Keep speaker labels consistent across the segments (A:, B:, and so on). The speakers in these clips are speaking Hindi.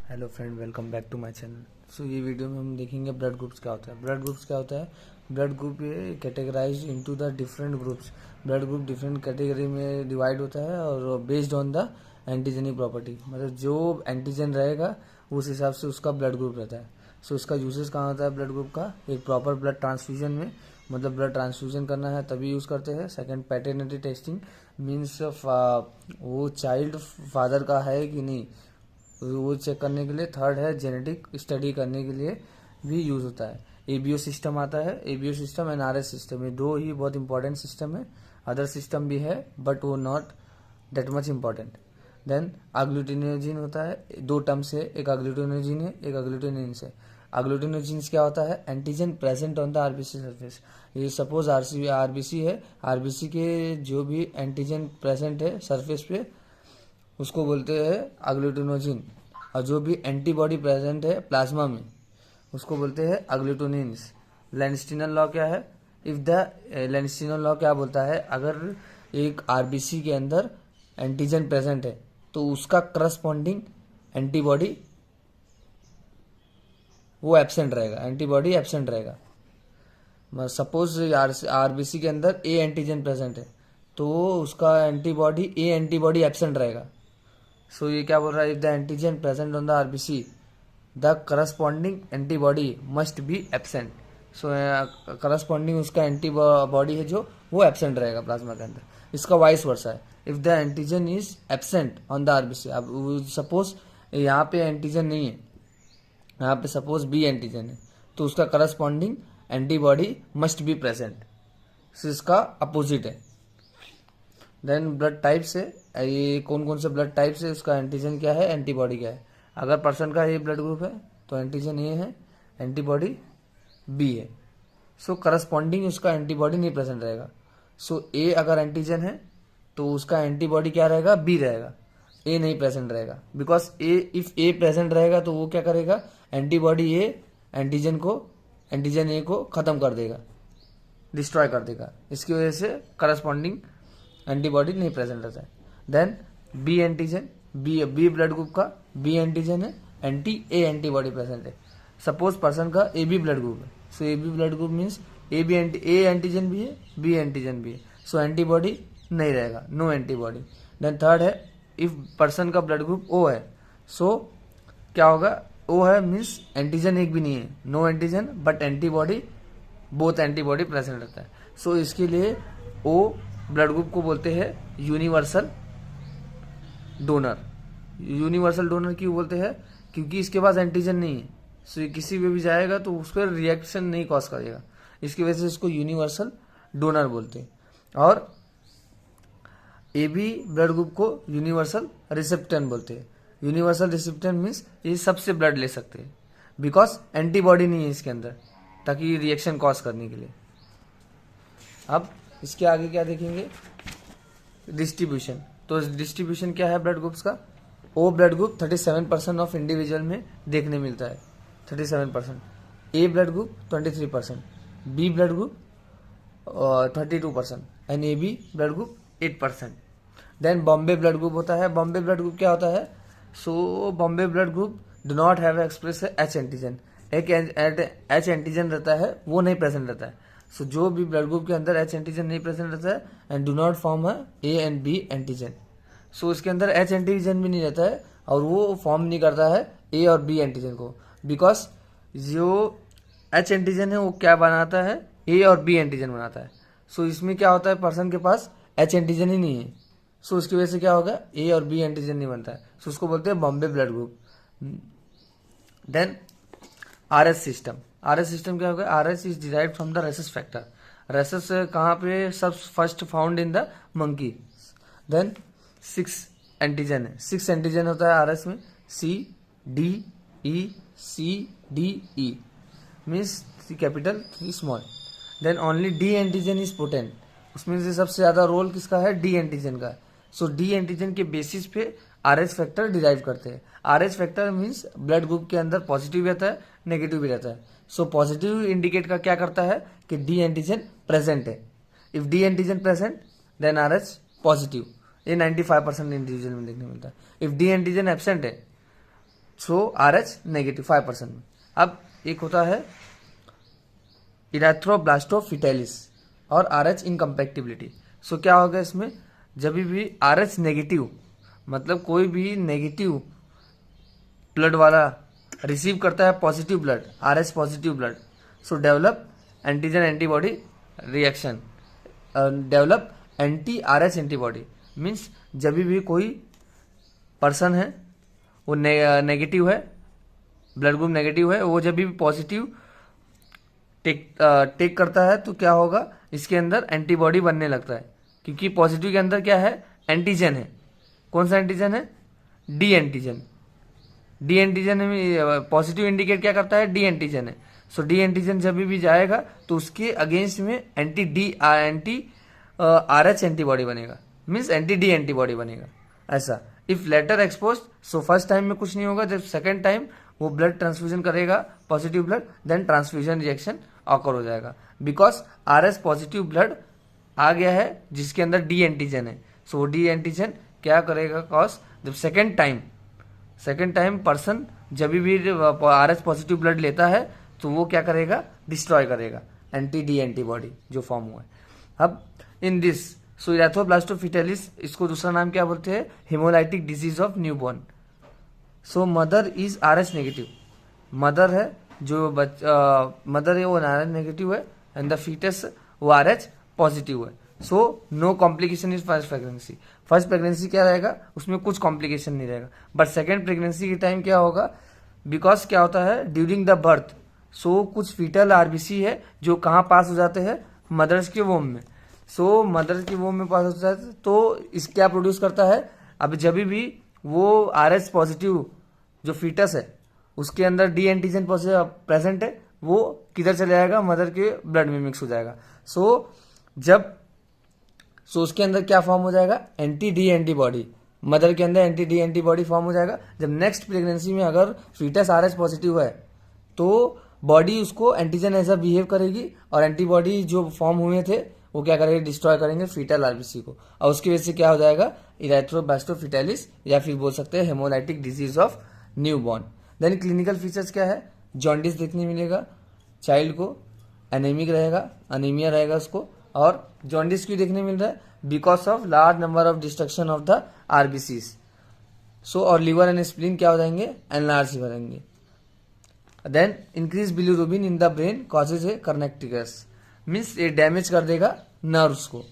A: Hello friend, welcome back to my channel. So ये वीडियो में हम देखेंगे ब्लड ग्रुप्स क्या होता है। ब्लड ग्रुप्स क्या होता है? ब्लड ग्रुप ये categorize into the different groups. Blood group different category में डिवाइड होता है और based on the antigenic property, मतलब जो एंटीजन रहेगा उस हिसाब से उसका ब्लड ग्रुप रहता है। सो इसका यूजेस कहाँ होता है ब्लड ग्रुप का? एक प्रॉपर ब्लड ट्रांसफ्यूजन में, मतलब ब्लड ट्रांसफ्यूजन करना है तभी यूज़ करते हैं। सेकंड, पैटर्निटी टेस्टिंग, मीन्स वो चाइल्ड फादर का है कि नहीं वो चेक करने के लिए। थर्ड है जेनेटिक स्टडी करने के लिए भी यूज़ होता है। एबीओ सिस्टम आता है, ABO system and RS system, ये दो ही बहुत इंपॉर्टेंट सिस्टम है। अदर सिस्टम भी है बट वो not that much important. Then agglutinogen होता है, दो टर्म्स है, एक अग्लूटिनोजिन है, एक अग्लूटिनिन्स है। अग्लूटिनोजिन्स क्या होता है? Antigen present on the RBC surface. ये सपोज आरबीसी है, आरबीसी के जो भी एंटीजन प्रेजेंट है सरफेस पे उसको बोलते हैं अग्लूटिनोजिन, और जो भी एंटीबॉडी प्रेजेंट है प्लाज्मा में उसको बोलते हैं अग्लूटिनिन्स। लेंस्टिनल लॉ क्या है? इफ द लेंस्टिनल लॉ क्या बोलता है? अगर एक आरबीसी के अंदर एंटीजन प्रेजेंट है तो उसका करस्पॉन्डिंग एंटीबॉडी वो एब्सेंट रहेगा, एंटीबॉडी एब्सेंट रहेगा। सपोज आरबीसी के अंदर ए एंटीजन प्रेजेंट है तो उसका एंटीबॉडी ए एंटीबॉडी एब्सेंट रहेगा। सो ये क्या बोल रहा है? If the antigen present on the RBC the corresponding antibody must B absent. So corresponding उसका एंटीबॉडी है जो वो एब्सेंट रहेगा प्लाज्मा के अंदर। इसका वाइस वर्सा है, if the antigen is absent on the RBC. अब सपोज यहाँ पे एंटीजन नहीं है, यहाँ पे सपोज बी एंटीजन है तो उसका corresponding antibody must be present. So इसका अपोजिट है। देन ब्लड टाइप्स है, ये कौन कौन से ब्लड टाइप्स है, उसका एंटीजन क्या है, एंटीबॉडी क्या है। अगर पर्सन का ये ब्लड ग्रुप है तो एंटीजन ए है, एंटीबॉडी बी है। सो करस्पॉन्डिंग उसका एंटीबॉडी नहीं प्रेजेंट रहेगा। सो ए अगर एंटीजन है तो उसका एंटीबॉडी क्या रहेगा? बी रहेगा, ए नहीं प्रेजेंट रहेगा। Because A if A present रहेगा तो वो क्या करेगा? एंटीबॉडी ए एंटीजन ए को खत्म कर देगा, डिस्ट्रॉय कर देगा। इसकी वजह से करस्पॉन्डिंग एंटीबॉडी नहीं प्रेजेंट रहता है। Then B antigen, B blood group का बी एंटीजन है, ए एंटीबॉडी प्रेजेंट है। सपोज पर्सन का ए बी ब्लड ग्रुप है, so A B blood group means A antigen भी है, बी एंटीजन भी है, सो एंटीबॉडी नहीं रहेगा, नो एंटीबॉडी। देन थर्ड है, इफ पर्सन का ब्लड ग्रुप ओ है, सो क्या होगा? ओ है मीन्स एंटीजन एक भी नहीं है, no antigen but antibody, both antibody present रहता है। सो इसके लिए ओ ब्लड ग्रुप को बोलते हैं यूनिवर्सल डोनर। यूनिवर्सल डोनर क्यों बोलते हैं? क्योंकि इसके पास एंटीजन नहीं है, सो ये किसी पे भी जाएगा तो उस पर रिएक्शन नहीं कॉज करेगा, इसकी वजह से इसको यूनिवर्सल डोनर बोलते हैं। और ए बी ब्लड ग्रुप को यूनिवर्सल रिसेप्टेंट बोलते हैं। यूनिवर्सल रिसेप्टेंट मीन्स ये सबसे ब्लड ले सकते हैं बिकॉज एंटीबॉडी नहीं है इसके अंदर, ताकि रिएक्शन कॉज करने के लिए। अब इसके आगे क्या देखेंगे? डिस्ट्रीब्यूशन। तो डिस्ट्रीब्यूशन क्या है ब्लड ग्रुप्स का? O blood group 37% of individual में देखने मिलता है, 37%। A blood group 23%, B blood group 32% and A B blood group 8%। Then Bombay blood group होता है। बॉम्बे ब्लड ग्रुप क्या होता है? So Bombay blood group do not have express H antigen, एक एच एंटीजन रहता है वो नहीं प्रेजेंट रहता है। सो जो भी ब्लड ग्रुप के अंदर एच एंटीजन नहीं प्रेजेंट रहता है and do not form A and B antigen. So इसके अंदर एच एंटीजन भी नहीं रहता है और वो फॉर्म नहीं करता है ए और बी एंटीजन को, बिकॉज जो एच एंटीजन है वो क्या बनाता है? ए और बी एंटीजन बनाता है। सो इसमें क्या होता है? पर्सन के पास एच एंटीजन ही नहीं है, सो उसकी वजह से क्या होगा? ए और बी एंटीजन नहीं बनता है, सो उसको बोलते हैं Bombay blood group. Then RS system. RS system क्या होगा? RS is derive from the rhesus factor. Rhesus कहाँ पे? सब first found in the monkey. Then 6 antigen है, 6 एंटीजन होता है आरएस में, C D E, C D E means 3 capital 3 small. Then only D antigen is potent, उसमें से सबसे ज्यादा रोल किसका है? डी एंटीजन का। सो डी एंटीजन के बेसिस पे आरएस फैक्टर डिराइव करते हैं। RS factor means blood group के अंदर पॉजिटिव रहता है, नेगेटिव भी रहता है। सो पॉजिटिव इंडिकेट का क्या करता है कि डी एंटीजन प्रेजेंट है। If D antigen present then RS positive. ये 95% इंडिविजुअल में देखने मिलता है। इफ डी एंटीजन एब्सेंट है सो RH नेगेटिव 5% में। अब एक होता है इरेथ्रोब्लास्टोफिटेलिस और RH इनकम्पैक्टिबिलिटी। सो क्या होगा इसमें, जब भी RH नेगेटिव मतलब कोई भी नेगेटिव ब्लड वाला रिसीव करता है positive blood, RH positive blood, सो develop antigen antibody reaction, develop anti RH antibody. Means जब भी कोई पर्सन है वो नेगेटिव है, ब्लड ग्रुप नेगेटिव है, वो जब भी पॉजिटिव टेक करता है तो क्या होगा, इसके अंदर एंटीबॉडी बनने लगता है, क्योंकि पॉजिटिव के अंदर क्या है, एंटीजन है। कौन सा एंटीजन है, D antigen. D antigen positive indicate क्या करता है, डी एंटीजन है। सो डी एंटीजन जब भी जाएगा तो उसके अगेंस्ट में एंटी RH एंटीबॉडी बनेगा, मीन्स एंटी डी एंटीबॉडी बनेगा ऐसा। If later expose, so first time में कुछ नहीं होगा, जब सेकेंड टाइम वो ब्लड ट्रांसफ्यूजन करेगा positive blood, then transfusion reaction occur हो जाएगा, बिकॉज RH पॉजिटिव ब्लड आ गया है जिसके अंदर डी एंटीजन है। सो वो डी एंटीजन क्या करेगा, कॉज जब सेकेंड टाइम पर्सन जब भी RH पॉजिटिव ब्लड लेता है तो वो क्या करेगा, डिस्ट्रॉय करेगा एंटी डी एंटीबॉडी जो फॉर्म हुआ है। अब इन दिस, सो इरेथ्रोब्लास्टोफिटेलिस, इसको दूसरा नाम क्या बोलते हैं, haemolytic disease of newborn. So mother is RH negative, mother है जो मदर है वो RH नेगेटिव है, एंड द फीटस वो RH पॉजिटिव है। So no complication is first pregnancy. First pregnancy क्या रहेगा, उसमें कुछ कॉम्प्लिकेशन नहीं रहेगा, बट सेकेंड प्रेगनेंसी के टाइम क्या होगा, बिकॉज क्या होता है ड्यूरिंग द बर्थ, सो कुछ फीटल RBC है जो कहाँ पास हो जाते हैं, मदर्स के वोम में। सो मदर्स के वोम में पास हो जाते हैं तो इस क्या प्रोड्यूस करता है, अब जब भी वो RH पॉजिटिव जो फीटस है उसके अंदर डी एंटीजन प्रेजेंट है, वो किधर चले जाएगा, मदर के ब्लड में मिक्स हो जाएगा। सो उसके अंदर क्या फॉर्म हो जाएगा, एंटी डी एंटीबॉडी, मदर के अंदर एंटी डी एंटीबॉडी फॉर्म हो जाएगा। जब नेक्स्ट प्रेगनेंसी में अगर फीटस RH पॉजिटिव है तो बॉडी उसको एंटीजन ऐसा बिहेव करेगी और एंटीबॉडी जो फॉर्म हुए थे वो क्या करेंगे, डिस्ट्रॉय करेंगे फीटल RBC को, और उसकी वजह से क्या हो जाएगा, इरेथ्रोब्लास्टोफिटेलिस, या फिर बोल सकते हैं haemolytic disease of newborn. Then clinical features क्या है, जॉन्डिस देखने मिलेगा, चाइल्ड को एनेमिक रहेगा, अनीमिया रहेगा उसको, और जॉन्डिस क्यों देखने मिल रहा है, because of large number of destruction of the RBCs। सो और लिवर एंड स्प्लीन क्या हो जाएंगे, एनलार्ज हो जाएंगे। Then increase bilirubin in the brain causes a kernicterus, means ये डैमेज कर देगा नर्व्स को,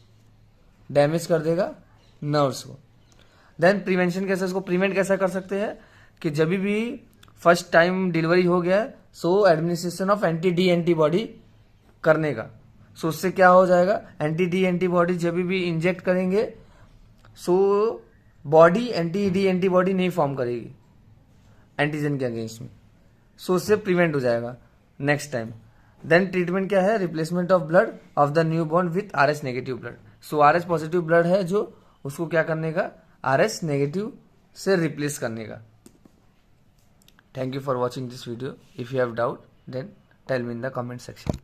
A: देन प्रिवेंशन कैसे, इसको प्रिवेंट कैसे कर सकते हैं कि जब भी फर्स्ट टाइम डिलीवरी हो गया so administration of anti D antibody करने का। सो उससे क्या हो जाएगा, एंटी डी एंटीबॉडी जब भी इंजेक्ट करेंगे so body anti D antibody नहीं फॉर्म करेगी एंटीजन के अगेंस्ट में, सो उससे प्रिवेंट हो जाएगा नेक्स्ट टाइम। देन ट्रीटमेंट क्या है, replacement of blood of the new born with RH negative blood. So RH positive blood है जो उसको क्या करने का, RH नेगेटिव से रिप्लेस करने का। Thank you for watching this video. If you have doubt then tell me in the comment section.